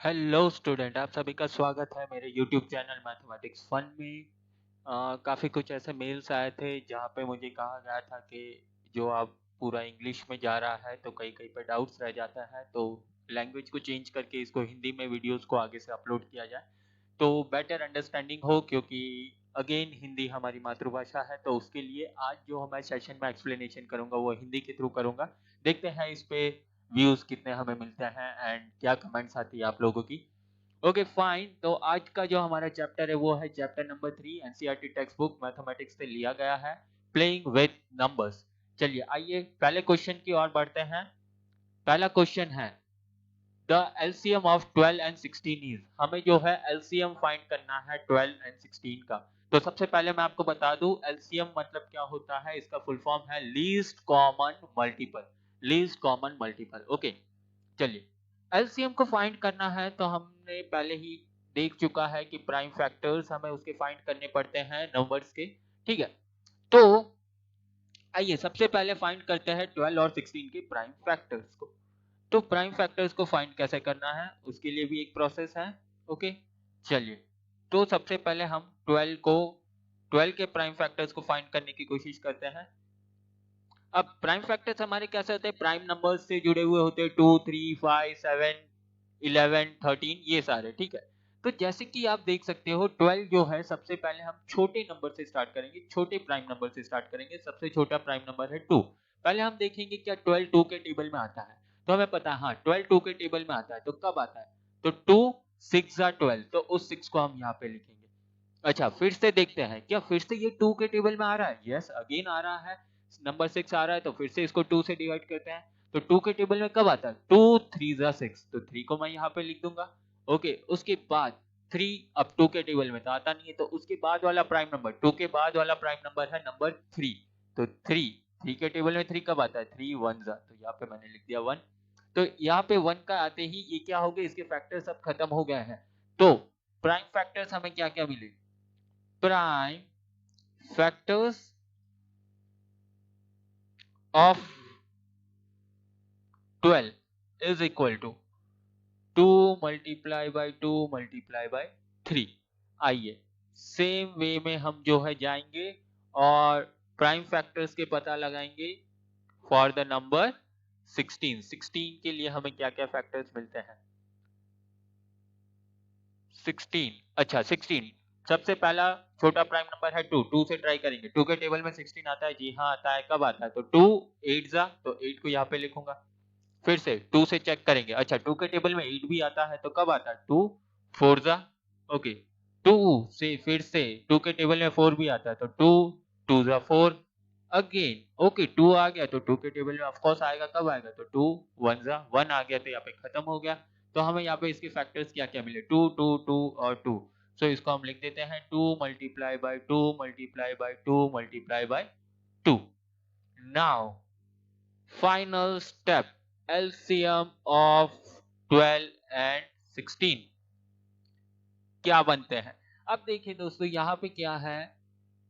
Hello student, आप सभी का स्वागत है मेरे यूट्यूब चैनल मैथमेटिक्स फन में। काफ़ी कुछ ऐसे मेल्स आए थे जहाँ पे मुझे कहा गया था कि जो आप पूरा इंग्लिश में जा रहा है तो कहीं कहीं पे डाउट्स रह जाता है, तो लैंग्वेज को चेंज करके इसको हिंदी में वीडियोस को आगे से अपलोड किया जाए तो बेटर अंडरस्टैंडिंग हो, क्योंकि अगेन हिंदी हमारी मातृभाषा है। तो उसके लिए आज जो मैं सेशन में एक्सप्लेनेशन करूँगा वो हिंदी के थ्रू करूँगा। देखते हैं इस पे व्यूज कितने हमें मिलते हैं एंड क्या कमेंट्स आती है आप लोगों की। ओके फाइन, तो आज का जो हमारा चैप्टर है वो है chapter number 3, NCERT text book mathematics से लिया गया है, प्लेइंग विद नंबर्स। चलिए आइए पहले क्वेश्चन की ओर बढ़ते हैं। पहला क्वेश्चन है the LCM of 12 and 16 is. हमें जो है एलसीएम फाइंड करना है 12 एंड 16 का। तो सबसे पहले मैं आपको बता दूं एलसीएम मतलब क्या होता है। इसका फुल फॉर्म है least common multiple. Least common multiple, okay. चलिए एलसीएम को फाइंड करना है तो हमने पहले ही देख चुका है कि प्राइम फैक्टर्स हमें उसके फाइंड करने पड़ते हैं नंबर्स के, ठीक है। तो आइए सबसे पहले फाइंड करते हैं 12 और 16 के प्राइम फैक्टर्स को। तो प्राइम फैक्टर्स को फाइंड कैसे करना है उसके लिए भी एक प्रोसेस है, ओके। चलिए तो सबसे पहले हम 12 के प्राइम फैक्टर्स को फाइंड करने की कोशिश करते हैं। अब प्राइम फैक्टर्स हमारे कैसे होते हैं, प्राइम नंबर्स से जुड़े हुए होते हैं, 2 3 5 7 11 13 ये सारे, ठीक है। तो जैसे कि आप देख सकते हो 12 जो है सबसे पहले हम छोटे नंबर से स्टार्ट करेंगे, छोटे प्राइम नंबर से स्टार्ट करेंगे। सबसे छोटा प्राइम नंबर है 2। पहले हम देखेंगे क्या 12 2 के टेबल में आता है। तो हमें पता है हाँ 12 2 के टेबल में आता है। तो कब आता है, तो 2 6 12, तो उस 6 को हम यहाँ पे लिखेंगे। अच्छा फिर से देखते हैं क्या फिर से ये 2 के टेबल में आ रहा है। यस अगेन आ रहा है, नंबर 6 आ रहा है। तो फिर से इसको 2 से डिवाइड करते हैं। तो 2 के टेबल में कब आता है, 2 3 6, तो 3 को मैं यहाँ पे लिख दूंगा, ओके। उसके बाद 3, अब 2 के टेबल में तो आता नहीं है, तो उसके बाद वाला प्राइम नंबर, 2 के बाद वाला प्राइम नंबर है नंबर 3। तो 3 के टेबल में 3 कब आता है, 3 1 तो यहाँ पे मैंने लिख दिया 1। तो यहाँ पे 1 का आते ही ये क्या हो गया, इसके फैक्टर सब खत्म हो गए हैं। तो प्राइम फैक्टर्स हमें क्या क्या मिले, prime factors of 12 is equal to 2 multiply by 2 multiply by 3। आइए सेम वे में हम जो है जाएंगे और प्राइम फैक्टर्स के पता लगाएंगे फॉर द नंबर 16। 16 के लिए हमें क्या क्या फैक्टर्स मिलते हैं, 16। अच्छा 16 सबसे पहला छोटा प्राइम नंबर है 2, 2 से ट्राई करेंगे। 2 के टेबल में 16 आता है, जी हाँ आता है। कब आता है, तो 2 8 जा, तो 8 को यहाँ पे लिखूंगा। फिर से 2 से चेक करेंगे। अच्छा 2 के टेबल में 8 भी आता है, तो कब आता है, 2 4 जा, ओके। 2 से फिर से 2 के टेबल में 4 भी आता है, तो 2 2 जा 4 अगेन, ओके। 2 आ गया तो 2 के टेबल में ऑफ कोर्स आएगा, कब आएगा, तो 2 1 जा 1 आ गया, तो यहाँ पे खत्म हो गया। तो हमें यहाँ पे इसके फैक्टर्स क्या क्या मिले, 2 2 2 और 2। सो इसको हम लिख देते हैं 2 multiply by 2 multiply by 2 multiply by 2। Now final step, LCM of 12 and 16 क्या बनते हैं। अब देखिए दोस्तों यहाँ पे क्या है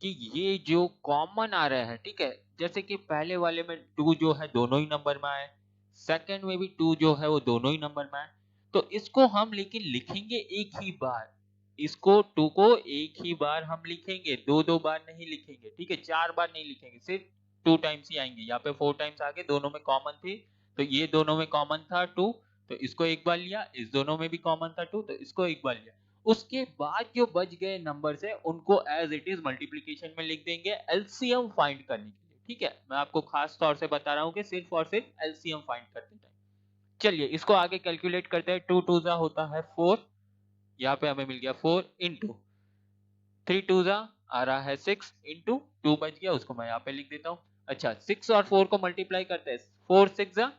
कि ये जो कॉमन आ रहे हैं, ठीक है। जैसे कि पहले वाले में 2 जो है दोनों ही नंबर में आए, सेकंड में भी 2 जो है वो दोनों ही नंबर में आए। तो इसको हम लेकिन लिखेंगे एक ही बार, इसको 2 को एक ही बार हम लिखेंगे, दो दो बार नहीं लिखेंगे, ठीक है। 4 बार नहीं लिखेंगे, सिर्फ 2 टाइम्स ही आएंगे। यहाँ पे 4 टाइम्स आगे, दोनों में कॉमन थे, तो ये दोनों में कॉमन था 2, तो इसको एक बार लिया। इस दोनों में भी कॉमन था 2, तो इसको एक बार लिया। उसके बाद जो बच गए नंबर्स है उनको एज इट इज मल्टीप्लिकेशन में लिख देंगे एलसीएम फाइंड करने के लिए, ठीक है। मैं आपको खास तौर से बता रहा हूँ कि सिर्फ और सिर्फ एलसीएम फाइंड करते टाइम। चलिए इसको आगे कैलकुलेट करते हैं। 2 2 जा होता है 4, यहाँ पे हमें मिल गया 4 इंटू 3 2 जा आ रहा है 6 इंटू 2 बच गया, उसको मैं यहाँ पे लिख देता हूँ। अच्छा 6 और 4 को मल्टीप्लाई करते हैं, 4 6 जा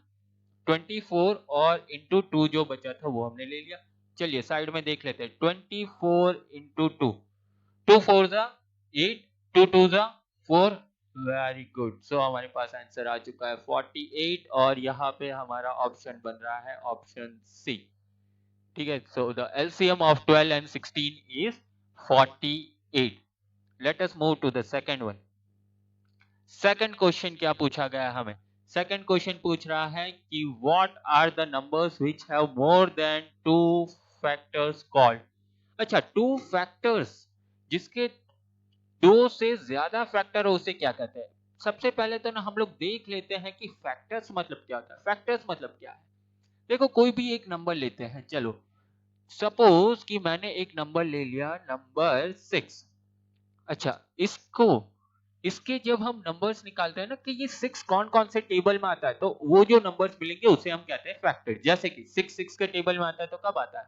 24 और इंटू 2 जो बचा था वो हमने ले लिया। चलिए साइड में देख लेते हैं, 24 इंटू 2, 2 4 जा 8, 2 2 जा 4, वेरी गुड। सो हमारे पास आंसर आ चुका है 48 और यहाँ पे हमारा ऑप्शन बन रहा है ऑप्शन सी, ठीक है। So the LCM of 12 and 16 is 48। Let us move to the second one. Second question क्या पूछा गया हमें, सेकंड क्वेश्चन पूछ रहा है कि what are the numbers which have more than 2 factors called. अच्छा, टू फैक्टर्स, जिसके दो से ज्यादा फैक्टर हो उसे क्या कहते हैं? सबसे पहले तो ना हम लोग देख लेते हैं कि फैक्टर्स मतलब क्या होता है। फैक्टर्स मतलब क्या है? देखो, कोई भी एक नंबर लेते हैं, चलो सपोज कि मैंने एक नंबर ले लिया, नंबर 6। अच्छा, इसके जब हम नंबर्स निकालते हैं ना कि ये 6 कौन कौन से टेबल में आता है, तो वो जो नंबर्स मिलेंगे उसे हम कहते हैं फैक्टर। जैसे कि 6 के टेबल में आता है तो कब आता है?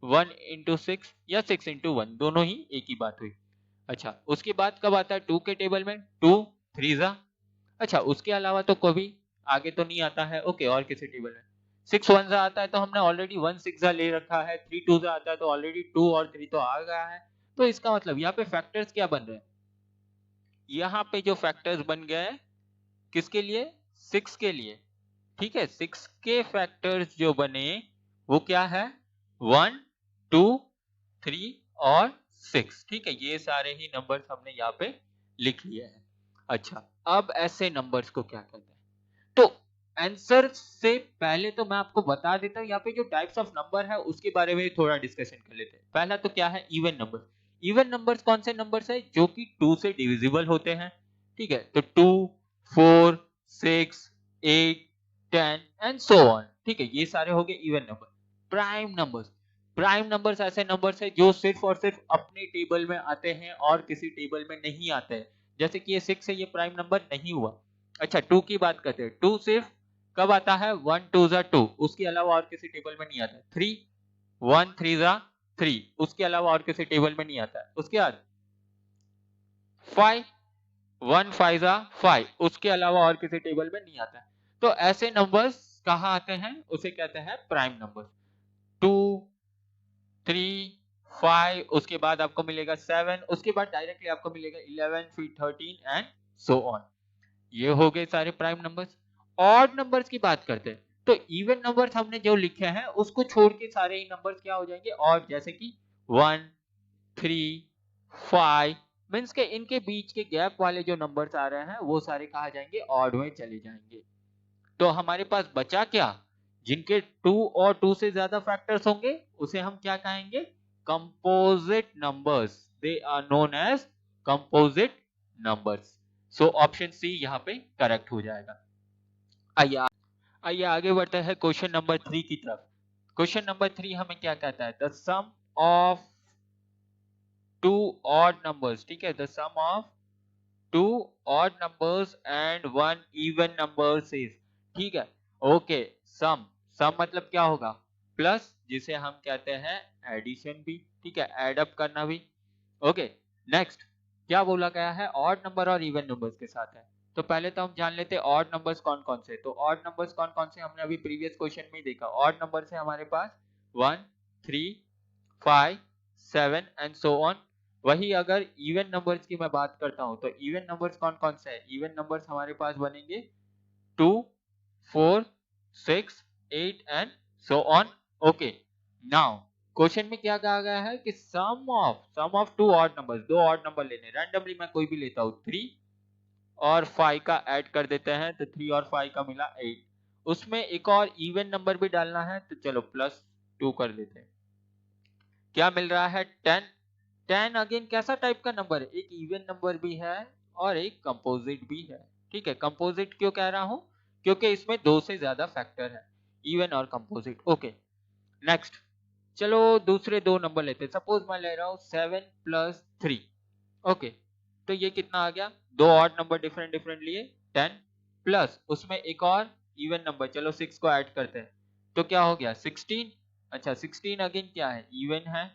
1 into 6 या 6 into 1, दोनों ही एक ही बात हुई। अच्छा, उसके बाद कब आता है 2 के टेबल में? 2 3 जा। अच्छा, उसके अलावा तो कभी आगे तो नहीं आता है। ओके, और किसी टेबल में 6 1 जा आता है तो हमने ऑलरेडी 1 6 जा ले रखा है। 3 2 जा आता है तो ऑलरेडी 2 और 3 तो आ गया है। तो इसका मतलब यहाँ पे फैक्टर्स क्या बन रहे हैं? यहाँ पे जो फैक्टर्स बन गए किसके लिए? 6 के लिए। ठीक है, 6 के फैक्टर्स जो बने वो क्या है? 1 2 3 और 6। ठीक है, ये सारे ही नंबर्स हमने यहाँ पे लिख लिए हैं। अच्छा, अब ऐसे नंबर्स को क्या कहते हैं? तो आंसर से पहले तो मैं आपको बता देता हूँ यहाँ पे जो टाइप्स ऑफ नंबर है उसके बारे में थोड़ा डिस्कशन कर लेते हैं। पहला तो क्या है? Even number. इवन नंबर्स कौन से नंबर्स है? जो कि 2 से डिविजिबल होते हैं। ठीक है, तो 2 4 6 8 10 एंड सो ऑन। ठीक है, ये सारे हो गए even number. Prime numbers. Prime numbers ऐसे नंबर्स है जो सिर्फ और सिर्फ अपने टेबल में आते हैं और किसी टेबल में नहीं आते हैं। जैसे कि ये 6 है, ये प्राइम नंबर नहीं हुआ। अच्छा, 2 की बात करते हैं। 2 सिर्फ कब आता है? 1 2 जा 2, उसके अलावा और किसी टेबल में नहीं आता है। 3 1 3 जा 3, उसके अलावा और किसी टेबल में नहीं आता है। उसके बाद 5 1 5 जा 5, उसके अलावा और किसी टेबल में नहीं आता है। तो ऐसे नंबर्स कहाँ आते हैं? उसे कहते हैं प्राइम नंबर। 2 3 5, उसके बाद आपको मिलेगा 7, उसके बाद डायरेक्टली आपको मिलेगा 11 फिर 13 एंड सो ऑन। ये हो गए सारे प्राइम नंबर्स। ऑड नंबर्स की बात करते हैं तो इवन नंबर्स हमने जो लिखे हैं उसको छोड़ के सारे ही नंबर्स क्या हो जाएंगे? ऑड। जैसे कि 1 3 5, मींस के इनके बीच के गैप वाले जो नंबर्स आ रहे हैं वो सारे कहा जाएंगे? ऑड में चले जाएंगे। तो हमारे पास बचा क्या? जिनके 2 और 2 से ज्यादा फैक्टर्स होंगे उसे हम क्या कहेंगे? Composite numbers. They are known as composite numbers. So option C यहाँ पे करेक्ट हो जाएगा। आइए आइए आगे बढ़ते हैं क्वेश्चन नंबर 3 की तरफ। क्वेश्चन नंबर 3 हमें क्या कहता है? The sum of two odd numbers. ठीक है, the sum of two odd numbers and one even numbers is. ठीक है, ओके। सम, सम मतलब क्या होगा? प्लस, जिसे हम कहते हैं एडिशन भी। ठीक है, एड अप करना भी। ओके, नेक्स्ट क्या बोला गया है? ऑड नंबर और इवन नंबर्स के साथ है। तो पहले तो हम जान लेते हैं ऑड नंबर्स कौन कौन से। तो ऑड नंबर्स कौन कौन से हमने अभी प्रीवियस क्वेश्चन में देखा। ऑड नंबर है हमारे पास 1 3 5 7 एंड सो ऑन। वही अगर इवन नंबर्स की मैं बात करता हूं तो इवन नंबर्स कौन कौन से है? इवन नंबर्स हमारे पास बनेंगे 2 4 6 8 and so on. Okay, now question में क्या कहा गया है कि सम ऑफ टू ऑड नंबर्स, दो ऑड नंबर लेने। रैंडमली मैं कोई भी लेता हूं, 3 और 5 का ऐड कर देते हैं तो 3 और 5 का मिला 8। उसमें एक और इवन नंबर भी डालना है तो चलो +2 कर देते हैं। क्या मिल रहा है? 10। 10 अगेन कैसा टाइप का नंबर है? एक इवन नंबर भी है और एक कंपोजिट भी है। ठीक है, कंपोजिट क्यों कह रहा हूं? क्योंकि इसमें दो से ज्यादा फैक्टर है, इवन और कंपोजिट। ओके, नेक्स्ट चलो दूसरे दो नंबर लेते हैं। सपोज मैं ले रहा हूं 7 + 3। ओके, तो ये कितना आ गया? दो ऑड नंबर डिफरेंट डिफरेंट लिए, 10 प्लस उसमें एक और इवन नंबर, चलो 6 को ऐड करते हैं तो क्या हो गया? 16। अच्छा, 16 अगेन क्या है? इवन है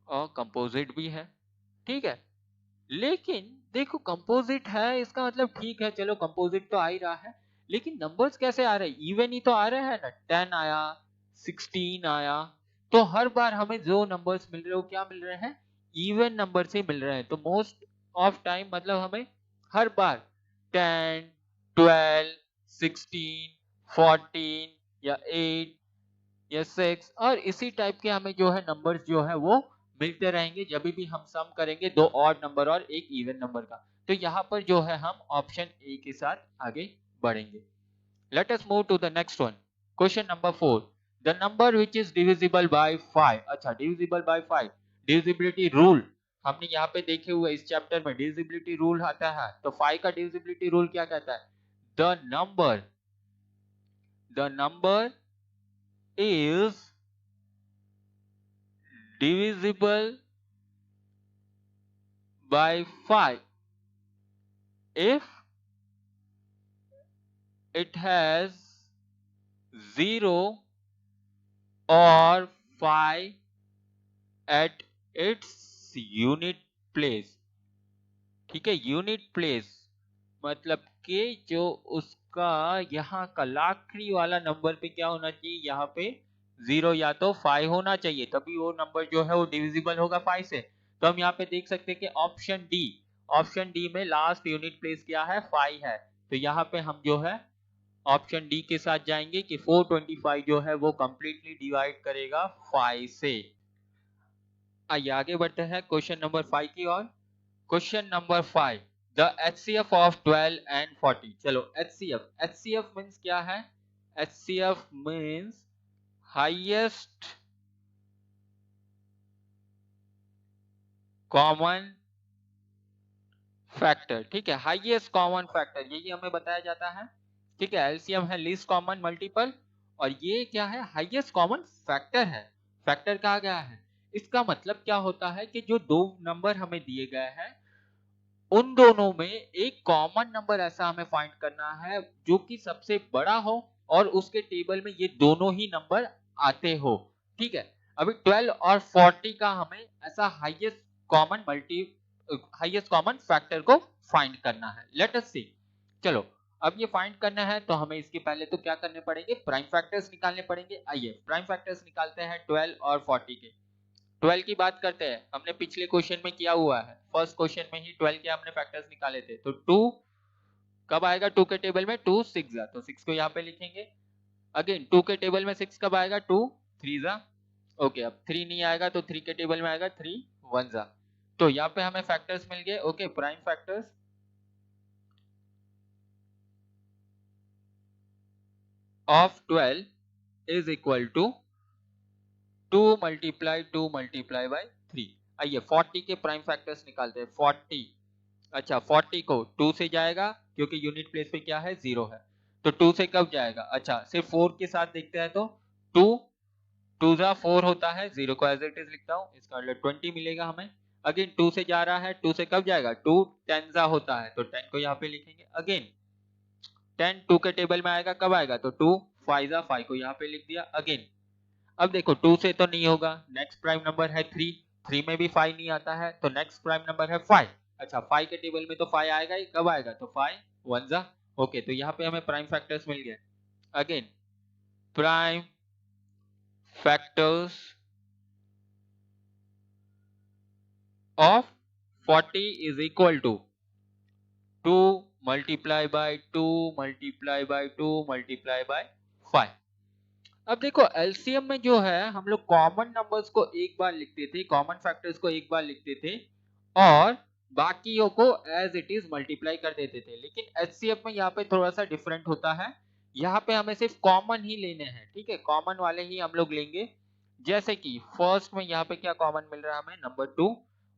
और कंपोजिट भी है। ठीक है, लेकिन देखो कंपोजिट है इसका मतलब ठीक है, चलो कंपोजिट तो आ ही रहा है, लेकिन नंबर्स कैसे आ रहे हैं? इवन ही तो आ रहे हैं ना। 10 आया, 16 आया, तो हर बार हमें जो नंबर्स मिल रहे हो क्या मिल रहे हैं? इवन नंबर से मिल रहे हैं। तो मोस्ट ऑफ टाइम मतलब हमें हर बार 10 12 16 14 या 8 या 6 और इसी टाइप के हमें जो है नंबर्स जो है वो मिलते रहेंगे जब भी हम सम करेंगे दो ऑड नंबर और एक इवन नंबर का। तो यहाँ पर जो है हम ऑप्शन ए के साथ आगे बढ़ेंगे। Let us move to the next one. Question number 4। The number which is divisible by 5। अच्छा, डिविजिबल बाय 5, डिविजिबिलिटी रूल हमने यहाँ पे देखे हुए इस चैप्टर में डिविजिबिलिटी रूल आता है। तो 5 का डिविजिबिलिटी रूल क्या कहता है? The number is divisible by 5 if it has 0 or 5 at its unit place। ठीक है, यूनिट प्लेस मतलब कि जो उसका यहाँ का लाखड़ी वाला नंबर पे क्या होना चाहिए, यहाँ पे 0 या तो 5 होना चाहिए, तभी वो नंबर जो है वो डिविजिबल होगा 5 से। तो हम यहाँ पे देख सकते हैं कि ऑप्शन डी में लास्ट यूनिट प्लेस क्या है, 5 है। तो यहाँ पे हम जो है ऑप्शन डी के साथ जाएंगे कि 425 जो है वो कंप्लीटली डिवाइड करेगा 5 से। आइए आगे बढ़ते हैं क्वेश्चन नंबर 5 की ओर। Question number 5, the HCF of 12 and 40। चलो HCF मीन्स क्या है? HCF means highest common factor. ठीक है, हाईएस्ट कॉमन फैक्टर यही हमें बताया जाता है। ठीक है, एलसीएम है लीस्ट कॉमन मल्टीपल, और ये क्या है? हाईएस्ट कॉमन फैक्टर है। फैक्टर कहा गया है, इसका मतलब क्या होता है कि जो दो नंबर हमें दिए गए हैं उन दोनों में एक कॉमन नंबर ऐसा हमें फाइंड करना है जो कि सबसे बड़ा हो और उसके टेबल में ये दोनों ही नंबर आते हो। ठीक है, अभी 12 और 40 का हमें ऐसा हाईएस्ट कॉमन फैक्टर को फाइंड करना है। लेट अस सी। चलो, अब ये फाइंड करना है तो हमें इसके पहले तो क्या करने पड़ेंगे? प्राइम फैक्टर्स निकालने पड़ेंगे। आइए प्राइम फैक्टर्स निकालते हैं 12 और 40 के। 12 की बात करते हैं, हमने पिछले क्वेश्चन में किया हुआ है, फर्स्ट क्वेश्चन में ही 12 के हमने फैक्टर्स निकाले थे। तो 2 कब आएगा 2 के टेबल में? 2 6 जा, तो 6 को यहाँ पे लिखेंगे। अगेन 2 के टेबल में 6 कब आएगा? 2 3 जा। ओके, अब 3 नहीं आएगा तो 3 के टेबल में आएगा 3 1 जा। तो यहाँ पे हमें फैक्टर्स मिल गए। Okay, prime factors of 12 is equal to 2 multiply by 3। आइए 40 के प्राइम फैक्टर्स निकालते हैं। 40, अच्छा 40 को 2 से जाएगा क्योंकि यूनिट प्लेस पे क्या है? 0 है। तो 2 से कब जाएगा? अच्छा सिर्फ 4 के साथ देखते हैं तो 2 2 जा 4 होता है, 0 को एज इट इज लिखता हूं, इसका मतलब 20 मिलेगा हमें। अगेन 2 से जा रहा है, 2 से कब जाएगा? 2 10 जा होता है, तो 10 को यहाँ पे लिखेंगे। अगेन 10 2 के टेबल में आएगा, कब आएगा? तो 2 5 जा 5 को यहाँ पे लिख दिया। अगेन अब देखो 2 से तो नहीं होगा, नेक्स्ट प्राइम नंबर है 3, 3 में भी 5 नहीं आता है, तो नेक्स्ट प्राइम नंबर है 5। अच्छा 5 के टेबल में तो 5 आएगा ही, कब आएगा? तो 5 1 जा। ओके, तो यहाँ पे हमें प्राइम फैक्टर्स मिल गए। Again prime factors of 40 is equal to 2 multiply by 2 multiply by 2 multiply by 5। अब देखो एलसीएम में जो है हम लोग कॉमन नंबर्स को एक बार लिखते थे, कॉमन फैक्टर्स को एक बार लिखते थे और बाकियों को एज इट इज मल्टीप्लाई कर देते थे। लेकिन एचसीएफ में यहाँ पे थोड़ा सा डिफरेंट होता है, यहाँ पे हमें सिर्फ कॉमन ही लेने हैं। ठीक है, कॉमन वाले ही हम लोग लेंगे। जैसे कि फर्स्ट में यहाँ पे क्या कॉमन मिल रहा है हमें? नंबर 2,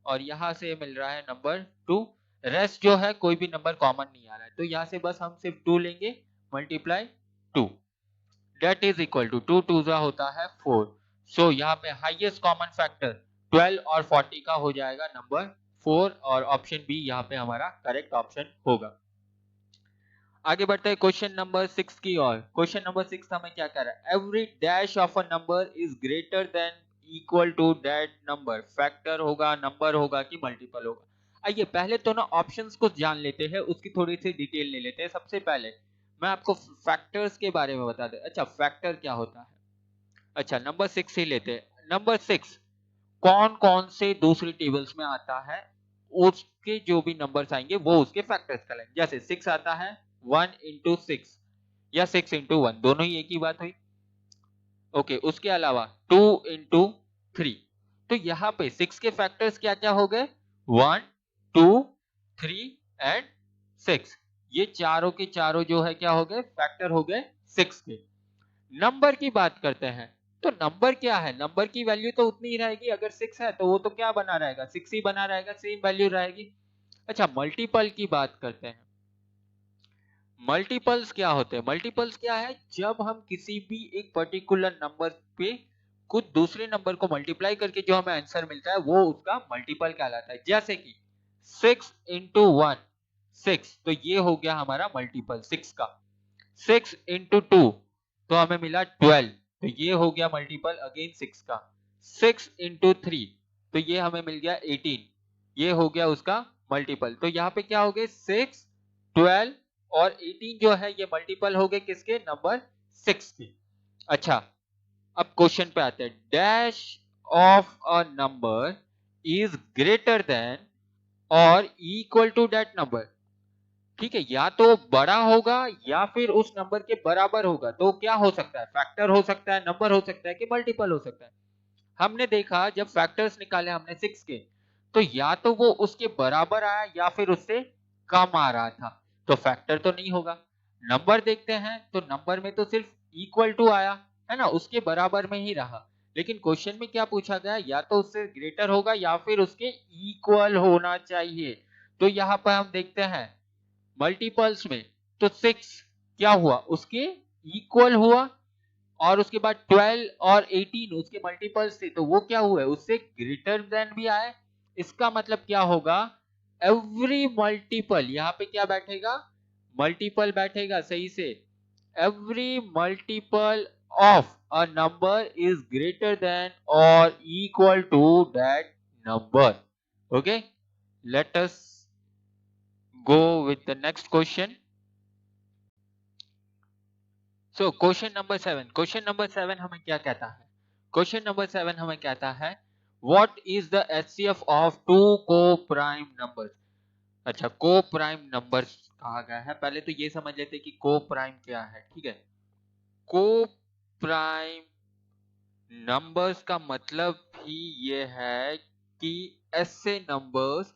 और यहाँ से मिल रहा है नंबर 2। रेस्ट जो है कोई भी नंबर कॉमन नहीं आ रहा है, तो यहाँ से बस हम सिर्फ 2 लेंगे multiply 2, that is equal to 2 2 जा होता है 4। सो यहाँ पे हाईएस्ट कॉमन फैक्टर 12 और 40 का हो जाएगा नंबर 4, और ऑप्शन बी यहाँ पे हमारा करेक्ट ऑप्शन होगा। आगे बढ़ते हैं क्वेश्चन नंबर 6 की ओर। क्वेश्चन नंबर 6 हमें क्या कह रहा है? Every dash of a number is greater than equal to that number. Factor होगा, नंबर होगा कि मल्टीपल होगा? आइए पहले तो ना ऑप्शंस को जान लेते हैं, उसकी थोड़ी सी डिटेल ले लेते हैं। सबसे पहले मैं आपको फैक्टर्स के बारे में बता दूं। अच्छा फैक्टर क्या होता है? अच्छा नंबर 6 ही लेते हैं। नंबर 6 कौन कौन से दूसरी टेबल्स में आता है, उसके जो भी नंबर्स आएंगे वो उसके फैक्टर्स कहलाएंगे। जैसे 6 आता है 1 इंटू 6 या 6 इंटू 1, दोनों ही एक ही बात हुई। ओके, उसके अलावा 2 इंटू 3। तो यहाँ पे 6 के फैक्टर्स क्या क्या हो गए? 1 2 3 एंड 6। ये चारों के चारों जो है क्या हो गए? फैक्टर हो गए 6 के। नंबर की बात करते हैं तो नंबर क्या है, नंबर की वैल्यू तो उतनी ही रहेगी, अगर 6 है तो वो तो क्या बना रहेगा, 6 ही बना रहेगा, सेम वैल्यू रहेगी। अच्छा मल्टीपल की बात करते हैं। मल्टीपल्स क्या होते हैं, मल्टीपल्स क्या है, जब हम किसी भी एक पर्टिकुलर नंबर पे कुछ दूसरे नंबर को मल्टीप्लाई करके जो हमें आंसर मिलता है वो उसका मल्टीपल कहलाता है। जैसे कि 6 इंटू 1 6, तो ये हो गया हमारा मल्टीपल 6 का। 6 इंटू 2 तो हमें मिला 12, तो ये हो गया मल्टीपल अगेन 6 का। 6 इंटू 3 तो ये हमें मिल गया 18, ये हो गया उसका मल्टीपल। तो यहाँ पे क्या हो गए 6 12 और 18 जो है ये मल्टीपल हो गए किसके, नंबर 6 के। अच्छा अब क्वेश्चन पे आते हैं, dash of a number is greater than और इक्वल टू दैट नंबर। ठीक है, या तो बड़ा होगा या फिर उस नंबर के बराबर होगा, तो क्या हो सकता है, फैक्टर हो सकता है, नंबर हो सकता है कि मल्टीपल हो सकता है। हमने देखा जब फैक्टर्स निकाले हमने 6 के, तो या तो वो उसके बराबर आया या फिर उससे कम आ रहा था, तो फैक्टर तो नहीं होगा। नंबर देखते हैं तो नंबर में तो सिर्फ इक्वल टू आया है ना, उसके बराबर में ही रहा। लेकिन क्वेश्चन में क्या पूछा गया, या तो उससे ग्रेटर होगा या फिर उसके इक्वल होना चाहिए। तो यहाँ पर हम देखते हैं मल्टीपल्स में, तो 6 क्या हुआ, उसके इक्वल हुआ, और उसके बाद 12 और 18 उसके मल्टीपल्स थे, तो वो क्या हुआ, उससे ग्रेटर देन भी आए। इसका मतलब क्या होगा, एवरी मल्टीपल, यहाँ पे क्या बैठेगा, मल्टीपल बैठेगा सही से। Every multiple of a number is greater than और equal to that number. Okay, let us go with the next question. So question number 7, question number 7 हमें क्या कहता है, question number 7 हमें कहता है what is the HCF of two co-prime numbers। अच्छा co-prime numbers कहा गया है, पहले तो ये समझ लेते हैं कि co-prime क्या है। ठीक है, co-prime numbers का मतलब ही ये है कि ऐसे नंबर्स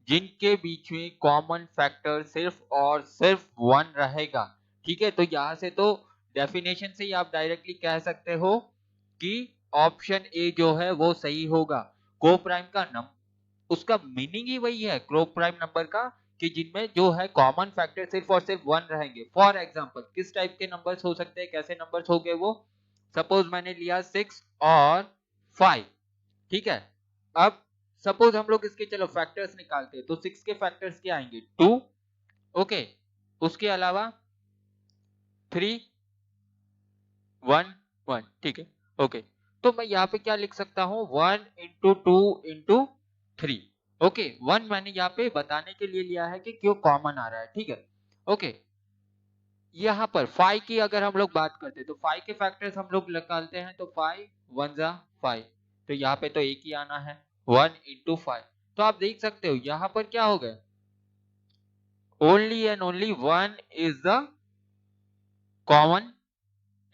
जिनके बीच में कॉमन फैक्टर सिर्फ और सिर्फ 1 रहेगा। ठीक है, तो यहां से तो डेफिनेशन से ही आप डायरेक्टली कह सकते हो कि ऑप्शन ए जो है वो सही होगा। को प्राइम का उसका मीनिंग ही वही है को प्राइम नंबर का, कि जिनमें जो है कॉमन फैक्टर सिर्फ और सिर्फ 1 रहेंगे। फॉर एग्जांपल किस टाइप के नंबर्स हो सकते हैं, कैसे नंबर्स हो गए वो, सपोज मैंने लिया 6 और 5। ठीक है, अब सपोज हम लोग इसके चलो फैक्टर्स निकालते हैं, तो 6 के फैक्टर्स क्या आएंगे 2, ओके, उसके अलावा 3 1 1। ठीक है, ओके, तो मैं यहाँ पे क्या लिख सकता हूँ 1 इंटू 2 इंटू 3। ओके, 1 मैंने यहाँ पे बताने के लिए लिया है कि क्यों कॉमन आ रहा है। ठीक है, ओके, यहाँ पर 5 की अगर हम लोग बात करते हैं तो 5 के फैक्टर्स हम लोग निकालते हैं, तो 5 1 जा 5, तो यहाँ पे तो एक ही आना है 1 इंटू 5। तो आप देख सकते हो यहाँ पर क्या हो गया, only and only 1 is the common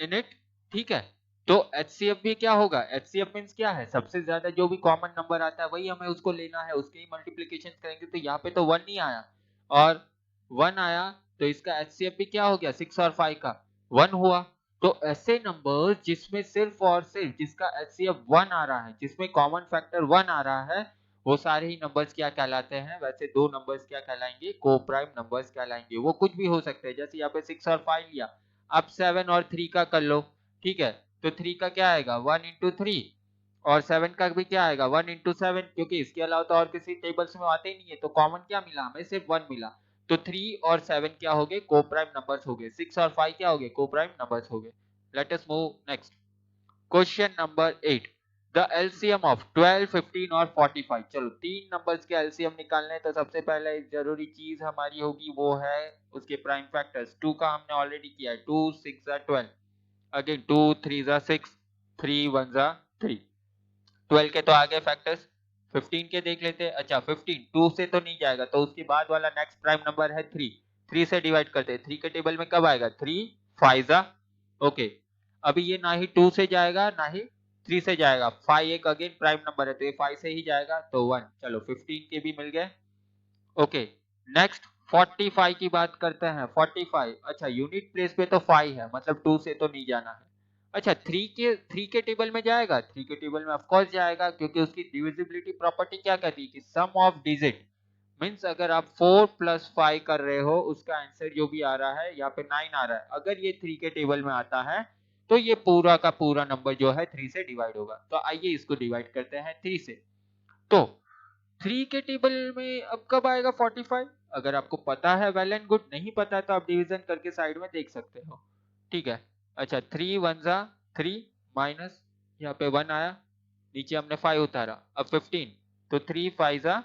in it. ठीक है, तो HCF भी क्या होगा, HCF मींस क्या है, सबसे ज्यादा जो भी कॉमन नंबर आता है वही हमें उसको लेना है, उसके ही मल्टीप्लिकेशन करेंगे। तो यहाँ पे तो 1 नहीं आया और 1 आया, तो इसका HCF भी क्या हो गया, 6 और 5 का 1 हुआ। तो ऐसे नंबर जिसमें सिर्फ और सिर्फ जिसका HCF 1 आ रहा है, जिसमें कॉमन फैक्टर 1 आ रहा है, वो सारे ही नंबर्स क्या कहलाते हैं, वैसे दो नंबर्स क्या कहलाएंगे, को प्राइम नंबर्स कहलाएंगे। वो कुछ भी हो सकते हैं, जैसे यहाँ पे 6 और 5 लिया, अब 7 और 3 का कर लो। ठीक है, तो 3 का क्या आएगा 1 इंटू 3, और 7 का भी क्या आएगा 1 इंटू 7, क्योंकि इसके अलावा तो और किसी टेबल्स में आते ही नहीं है, तो कॉमन क्या मिला हमें, सिर्फ 1 मिला। तो 3 और 7 क्या हो गए, को प्राइम नंबर्स हो गए। 6 और 5 क्या हो गए, को प्राइम नंबर्स हो गए। Late us move next, question number 8, the LCM of 12 15 और 45। चलो तीन नंबर्स के एलसीएम निकालने हैं, तो सबसे पहले जरूरी चीज हमारी होगी वो है उसके प्राइम फैक्टर्स। 2 का हमने ऑलरेडी किया है, 2 6 12, अगेन 2 3 6, 3 1 3, 12 के तो आ गए फैक्टर्स। 15 के देख लेते हैं। अच्छा 15 2 से तो नहीं जाएगा, तो उसके बाद वाला नेक्स्ट प्राइम नंबर है 3, 3 से डिवाइड करते हैं। 3 के टेबल में कब आएगा 3 5 ओके, अभी ये ना ही 2 से जाएगा ना ही 3 से जाएगा, 5 एक अगेन प्राइम नंबर है, तो ये 5 से ही जाएगा, तो 1। चलो 15 के भी मिल गए। ओके, नेक्स्ट 45 की बात करते हैं। 45, अच्छा यूनिट प्लेस पे तो 5 है, मतलब 2 से तो नहीं जाना है। अच्छा, थ्री के टेबल में जाएगा, थ्री के टेबल में ऑफकोर्स जाएगा, क्योंकि उसकी डिविजिबिलिटी प्रॉपर्टी क्या कहती है कि सम ऑफ डिजिट मीन्स अगर आप 4 प्लस 5 कर रहे हो, उसका आंसर जो भी आ रहा है यहाँ पे 9 आ रहा है, अगर ये 3 के टेबल में आता है तो ये पूरा का पूरा नंबर जो है 3 से डिवाइड होगा। तो आइए इसको डिवाइड करते हैं 3 से। तो 3 के टेबल में अब कब आएगा 45? अगर आपको पता है वेल एंड गुड, नहीं पता है तो आप डिवीजन करके साइड में देख सकते हो। ठीक है, अच्छा 3 1 जा 3 माइनस यहाँ पे 1 आया, नीचे हमने 5 उतारा, अब 15, तो 3 5 जा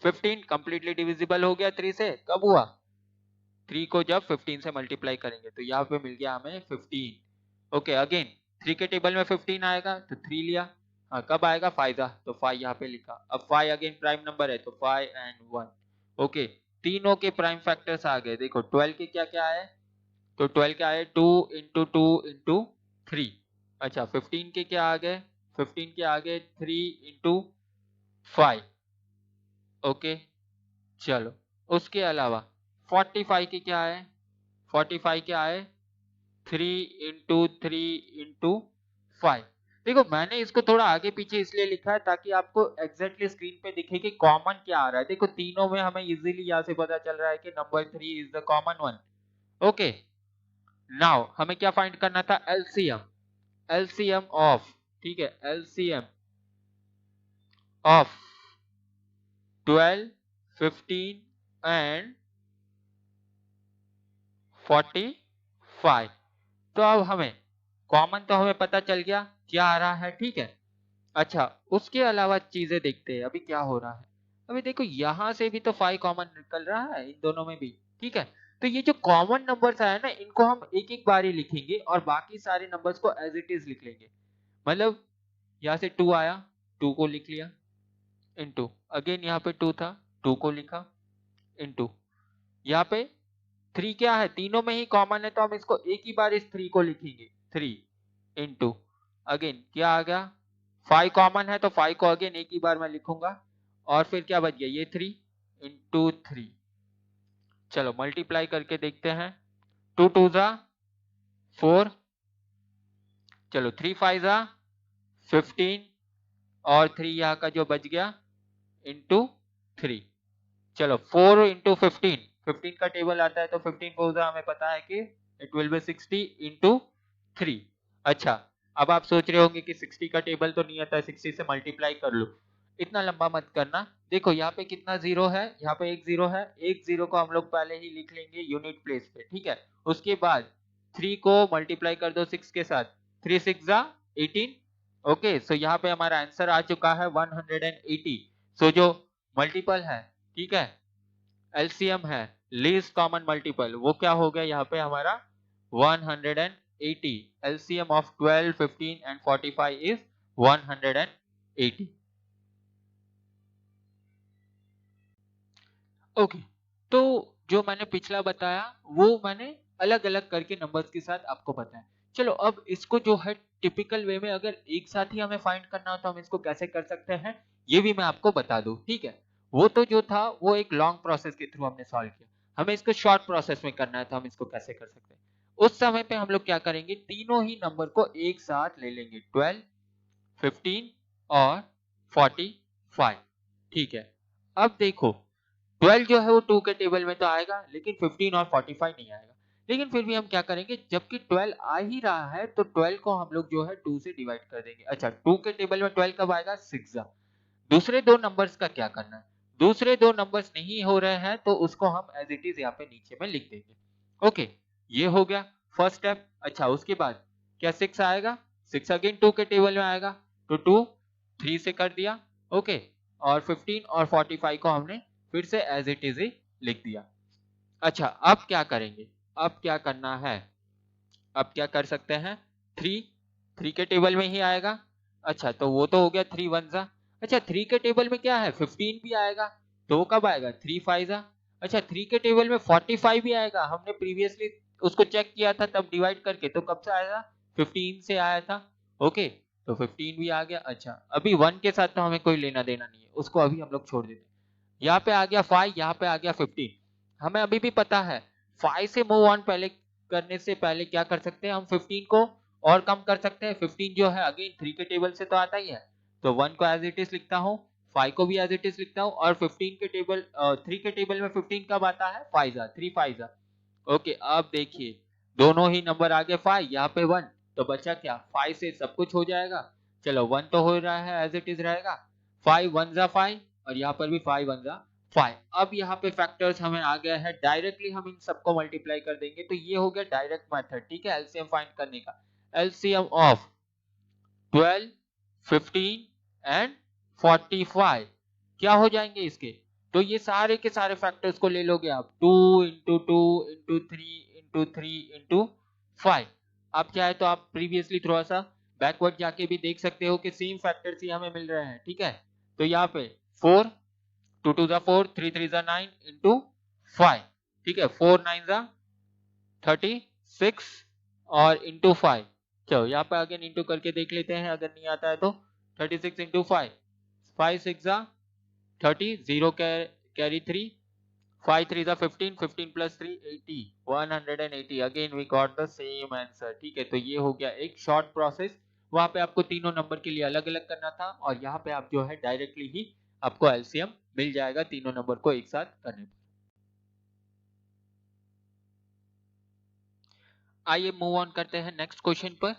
15 कंप्लीटली डिविजिबल हो गया 3 से। कब हुआ? 3 को जब 15 से मल्टीप्लाई करेंगे तो यहाँ पे मिल गया हमें 15। ओके, अगेन 3 के टेबल में 15 आएगा तो 3 लिया। हाँ, कब आएगा 5 आ, तो 5 यहाँ पे लिखा। अब 5 अगेन प्राइम नंबर है तो 5 एंड 1। ओके, तीनों के प्राइम फैक्टर्स आ गए। देखो 12 के क्या क्या आए, तो 12 के आए 2 इंटू 2 इंटू 3। अच्छा 15 के क्या आ गए, 15 के आ गए 3 इंटू 5। ओके, चलो उसके अलावा 45 के क्या है, 45 क्या है 3 इंटू 3 इंटू 5। देखो मैंने इसको थोड़ा आगे पीछे इसलिए लिखा है ताकि आपको एग्जैक्टली स्क्रीन पे दिखे कि कॉमन क्या आ रहा है। देखो तीनों में हमें इजीली यहाँ से पता चल रहा है कि number 3 is the common one. Okay, now हमें क्या फाइंड करना था, एलसीएम। एलसीएम ऑफ, ठीक है, एलसीएम ऑफ 12 15 एंड 45। तो अब हमें कॉमन तो हमें पता चल गया क्या आ रहा है, ठीक है। अच्छा उसके अलावा चीजें देखते हैं अभी क्या हो रहा है। अभी देखो यहां से भी तो 5 कॉमन निकल रहा है इन दोनों में भी, ठीक है। तो ये जो कॉमन नंबर्स आए ना इनको हम एक एक बार ही लिखेंगे और बाकी सारे नंबर्स को एज इट इज लिख लेंगे। मतलब यहाँ से 2 आया, 2 को लिख लिया, इनटू अगेन यहाँ पे 2 था, 2 को लिखा, इनटू यहाँ पे 3 क्या है, तीनों में ही कॉमन है तो हम इसको एक ही बार इस 3 को लिखेंगे, 3 इंटू अगेन क्या आ गया, 5 कॉमन है तो 5 को अगेन एक ही बार मैं लिखूंगा, और फिर क्या बच गया ये 3 इंटू 3। चलो मल्टीप्लाई करके देखते हैं, 2 2 जा 4, चलो 3 5 जा 15, और 3 यहाँ का जो बच गया इंटू 3। चलो 4 इंटू 15, 15 का टेबल आता है तो 15 को हमें पता है कि इट विल बी 60 इंटू 3। अच्छा अब आप सोच रहे होंगे कि 60 का टेबल तो नहीं आता है, 60 से मल्टीप्लाई कर लो। इतना लंबा मत करना, देखो यहाँ पे कितना जीरो है, यहाँ पे एक जीरो है, एक जीरो को हम लोग पहले ही लिख लेंगे यूनिट प्लेस पे, ठीक है। उसके बाद 3 को मल्टीप्लाई कर दो 6 के साथ, 3 6 जा 18। ओके, सो यहाँ पे हमारा आंसर आ चुका है 180। सो जो मल्टीपल है, ठीक है, एलसीएम है, लीस्ट कॉमन मल्टीपल, वो क्या हो गया यहाँ पे हमारा 180। LCM of 12 15 and 45 is 180। Okay, तो जो मैंने पिछला बताया वो मैंने अलग अलग करके नंबर्स के साथ आपको बताया। चलो अब इसको जो है टिपिकल वे में अगर एक साथ ही हमें फाइंड करना हो तो हम इसको कैसे कर सकते हैं ये भी मैं आपको बता दूं, ठीक है। वो तो जो था वो एक लॉन्ग प्रोसेस के थ्रू हमने सॉल्व किया, हमें इसको शॉर्ट प्रोसेस में करना है तो हम इसको कैसे कर सकते हैं। उस समय पे हम लोग क्या करेंगे, तीनों ही नंबर को एक साथ ले लेंगे, 12 15 और 45, ठीक है। अब देखो 12 जो है वो 2 के टेबल में तो आएगा लेकिन 15 और 45 नहीं आएगा। लेकिन फिर भी हम क्या करेंगे, जबकि 12 आ ही रहा है तो 12 को हम लोग जो है 2 से डिवाइड कर देंगे। अच्छा 2 के टेबल में 12 कब आएगा, 6 जा। दूसरे दो नंबर्स का क्या करना है, दूसरे दो नंबर्स नहीं हो रहे हैं तो उसको हम एज इट इज यहाँ पे नीचे में लिख देंगे। ओके, ये हो गया फर्स्ट स्टेप। अच्छा उसके बाद क्या 6 आएगा, 6 अगेन 2 के टेबल में आएगा तो 2 3 से कर दिया। ओके, और 15 और 45 को हमने फिर से एज इट इज ही लिख दिया। अच्छा अब क्या करेंगे, अब क्या करना है, अब क्या कर सकते हैं, 3 3 के टेबल में ही आएगा। अच्छा तो वो तो हो गया 3 1 जा। अच्छा 3 के टेबल में क्या है 15 भी आएगा, तो वो कब आएगा 3 5 जा। अच्छा 3 के टेबल में 45 भी आएगा, हमने प्रीवियसली उसको चेक किया था तब डिवाइड करके, तो कब से आएगा 15 से आया था। ओके, तो 15 भी आ गया। अच्छा अभी 1 के साथ तो हमें कोई लेना देना नहीं है, उसको अभी हम लोग छोड़ देते हैं। यहाँ पे आ गया 5, यहाँ पे आ गया 15। हमें अभी भी पता है 5 से मूव ऑन पहले करने से पहले क्या कर सकते हैं हम, 15 को और कम कर सकते हैं। 15 जो है अगेन 3 के टेबल से तो आता ही है, तो 1 को एज इट इज लिखता हूँ, 5 को भी एज इट इज लिखता हूँ, और 15 के टेबल 3 के टेबल में 15 कब आता है, 5 जा 3 5 जा। ओके, अब देखिए दोनों ही नंबर आगे 5, यहाँ पे 1, तो बचा क्या, 5 से सब कुछ हो जाएगा। चलो 1 तो हो रहा है एज इट इज रहेगा, 5 1 जा 5, और यहाँ पर भी 5 1 जा 5। अब यहाँ पे फैक्टर्स हमें आ गया है, डायरेक्टली हम इन सबको मल्टीप्लाई कर देंगे, तो ये हो गया डायरेक्ट मेथड, ठीक है, एलसीएम फाइंड करने का। एलसीएम ऑफ 12, 15 एंड 45 क्या हो जाएंगे इसके, तो ये सारे के सारे फैक्टर्स को ले लोगे आप, 2 इंटू 2 इंटू 3 इंटू 3 इंटू 5। आप चाहे तो आप प्रीवियसली थोड़ा सा बैकवर्ड जाके भी देख सकते हो कि सेम फैक्टर्स ही हमें मिल रहे हैं, ठीक है। तो यहाँ पे 4, 2 2 जा 4, 3 3 जा 9 इंटू 5, ठीक है, 4 9 जा 36 और इंटू 5। चलो यहाँ पे अगेन इंटू करके देख लेते हैं, अगर नहीं आता है तो 36 इंटू 5, 5 6 जा 30, 0 कैरी 3, 5 3 जा 15, 15 plus 3 80, 180। Again we got the same answer, ठीक है। तो ये हो गया एक शॉर्ट प्रोसेस, वहां पे आपको तीनों नंबर के लिए अलग अलग करना था, और यहाँ पे आप जो है डायरेक्टली ही आपको एलसीएम मिल जाएगा तीनों नंबर को एक साथ करने पर। आइए मूव ऑन करते हैं नेक्स्ट क्वेश्चन पर।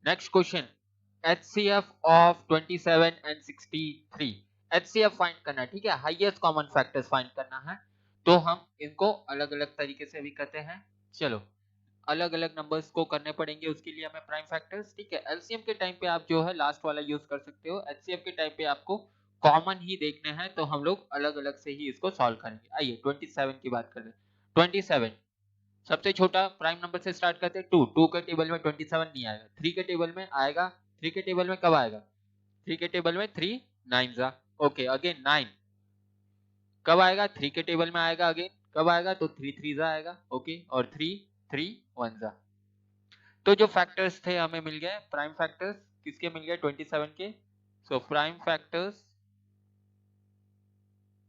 Next question, HCF of 27 and 63। HCF find करना है, ठीक है, हाईएस्ट कॉमन फैक्टर्स फाइंड करना है। तो हम इनको अलग अलग तरीके से भी करते हैं। चलो अलग अलग नंबर्स को करने पड़ेंगे, उसके लिए हमें प्राइम फैक्टर्स, ठीक है। एलसीएम के टाइम पे आप जो है लास्ट वाला यूज कर सकते हो, एचसीएफ के टाइम पे आपको कॉमन ही देखने हैं, तो हम लोग अलग अलग से ही इसको सॉल्व करेंगे। आइए 27 की बात करते हैं। 27 सबसे छोटा प्राइम नंबर से स्टार्ट करते हैं, 2। 2 के टेबल में 27 नहीं आएगा, 3 के टेबल में आएगा। 3 के टेबल में कब आएगा, 3 के टेबल में 3 9 जा, ओके। अगेन 9 कब आएगा, 3 के टेबल में आएगा, अगेन कब आएगा, तो 3 3 जा आएगा, ओके। और 3 3 1 जा। तो जो फैक्टर्स थे हमें मिल गए, प्राइम फैक्टर्स किसके मिल गए, 27 के। So prime factors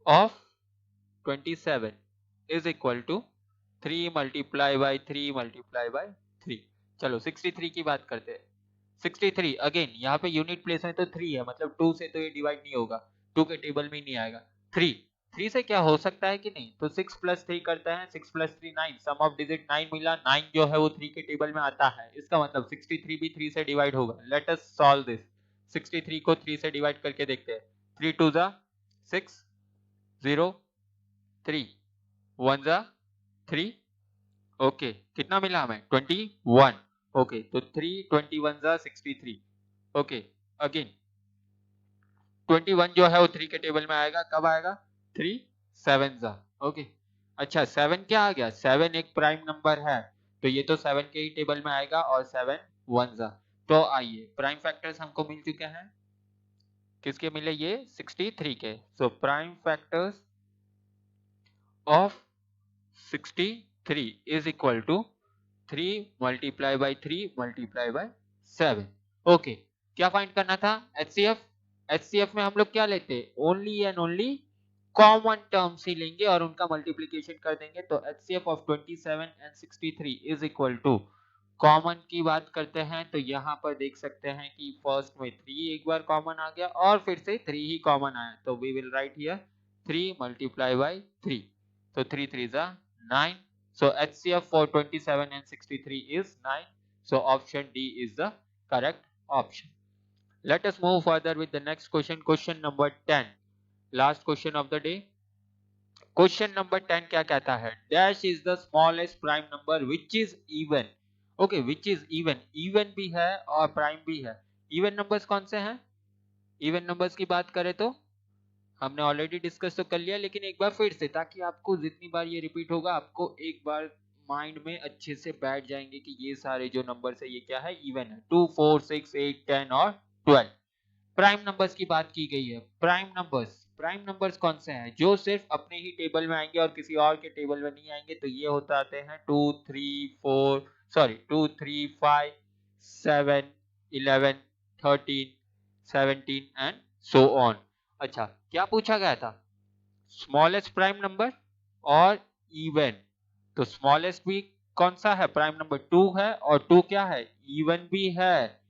of 27 is equal to 3 multiply by 3 multiply by 3। चलो 63 की बात करते हैं। 63 अगेन यहाँ पे यूनिट प्लेस में तो 3 है, मतलब 2 से तो ये डिवाइड नहीं होगा, 2 के टेबल में नहीं आएगा। 3 से क्या हो सकता है कि नहीं, तो 6 प्लस 3 करता है, 6 प्लस 3 9, सम ऑफ डिजिट 9 मिला, 9 जो है वो 3 के टेबल में आता है, इसका मतलब 63 भी 3 से डिवाइड होगा। Let us solve this. 63 को 3 से डिवाइड करके देखते हैं। 3 2 जा 6, 0 3 1 जा 3, ओके। कितना मिला हमें, 21, ओके। तो 3 21 जा 63, ओके। अगेन 21 जो है वो 3 के टेबल में आएगा, कब आएगा, 3 7 जा, ओके। अच्छा 7 क्या आ गया, 7 एक प्राइम नंबर है, तो ये तो 7 के ही टेबल में आएगा, और 7 1 जा। तो आइए प्राइम फैक्टर्स हमको मिल चुके हैं, किसके मिले, ये 63 के। So prime factors of 63 is equal to 3 multiply by 3 multiply by 7, okay. क्या फाइंड करना था, एचसीएफ। एचसीएफ में हम लोग क्या लेते हैं, only and only common terms ही लेंगे और उनका मल्टीप्लिकेशन कर देंगे। तो HCF of 27 and 63 is equal to, common की बात करते हैं तो यहाँ पर देख सकते हैं कि फर्स्ट में 3 एक बार कॉमन आ गया, और फिर से 3 ही कॉमन आया, तो we will write here 3 multiply by 3, तो 3 3 जा 9। So HCF for 27 and 63 is 9. So option D is the correct option. Let us move further with the next question. Question number 10. Last question of the day. Question number 10 क्या कहता है? Dash is the smallest prime number which is even. Okay, which is even. Even भी है और prime भी है. Even numbers कौन से हैं? Even numbers की बात करें तो हमने ऑलरेडी डिस्कस तो कर लिया, लेकिन एक बार फिर से, ताकि आपको जितनी बार ये रिपीट होगा आपको एक बार माइंड में अच्छे से बैठ जाएंगे कि ये सारे जो नंबर्स है ये क्या है, इवन है। 2 4 6 8 10 और 12 प्राइम नंबर्स की बात की गई है। प्राइम नंबर्स कौन से हैं, जो सिर्फ अपने ही टेबल में आएंगे और किसी और के टेबल में नहीं आएंगे, तो ये होते आते हैं 2 3 5 7 11 13 17 एंड सो ऑन। अच्छा क्या पूछा गया था, स्मॉलेस्ट प्राइम नंबर और इवन, तो स्मॉलेस्ट भी कौन सा है? प्राइम नंबर 2 है, और 2 क्या है? इवन भी है।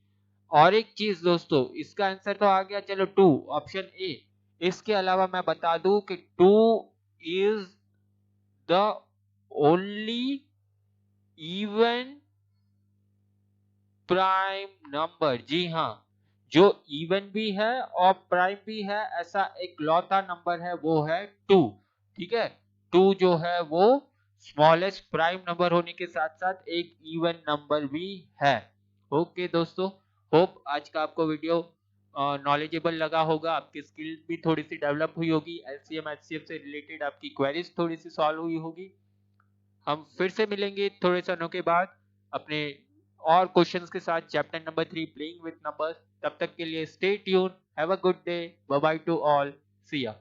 और एक चीज दोस्तों, इसका आंसर तो आ गया, चलो 2 ऑप्शन ए। इसके अलावा मैं बता दूं कि 2 is the only even prime number. जी हाँ, जो इवन भी है और प्राइम भी है, ऐसा एक लौता नंबर है, वो है 2। ठीक है, 2 जो है वो स्मॉलेस्ट प्राइम नंबर होने के साथ साथ एक इवन नंबर भी है। ओके दोस्तों, होप आज का आपको वीडियो नॉलेजेबल लगा होगा, आपकी स्किल भी थोड़ी सी डेवलप हुई होगी, एलसीएम एचसीएफ से रिलेटेड आपकी क्वेरीज थोड़ी सी सॉल्व हुई होगी। हम फिर से मिलेंगे थोड़े समय के बाद अपने और क्वेश्चंस के साथ, chapter number 3 playing with numbers. तब तक के लिए stay tuned, have a good day, bye bye to all, see या।